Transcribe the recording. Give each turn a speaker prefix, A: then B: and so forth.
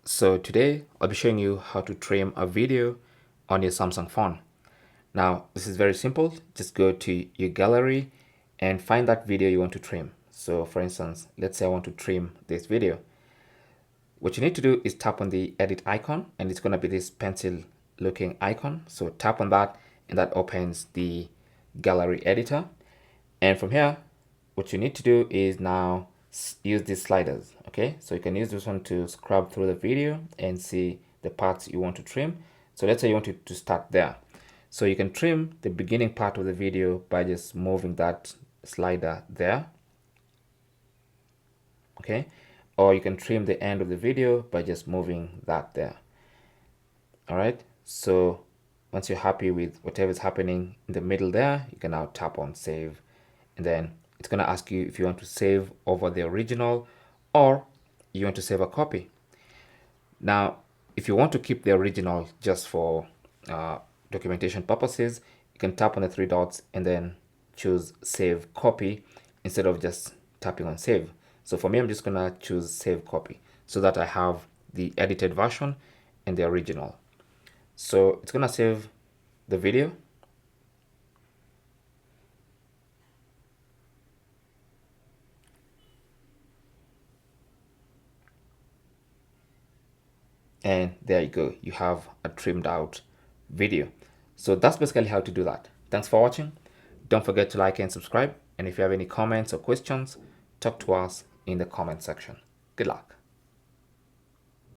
A: So today I'll be showing you how to trim a video on your Samsung phone. Now this is very simple. Just go to your gallery and find that video you want to trim. So for instance, let's say I want to trim this video. What you need to do is tap on the edit icon, and it's going to be this pencil looking icon. So tap on that and that opens the gallery editor. And from here, what you need to do is now use these sliders. Okay, so you can use this one to scrub through the video and see the parts you want to trim. So let's say you want it to start there. So you can trim the beginning part of the video by just moving that slider there. Okay, or you can trim the end of the video by just moving that there. All right, so once you're happy with whatever's happening in the middle there, you can now tap on save, and then it's going to ask you if you want to save over the original or you want to save a copy. Now, if you want to keep the original just for documentation purposes, you can tap on the three dots and then choose save copy instead of just tapping on save. So for me, I'm just going to choose save copy so that I have the edited version and the original. So it's going to save the video. And there you go. You have a trimmed out video. So that's basically how to do that. Thanks for watching. Don't forget to like and subscribe. And if you have any comments or questions, talk to us in the comment section. Good luck.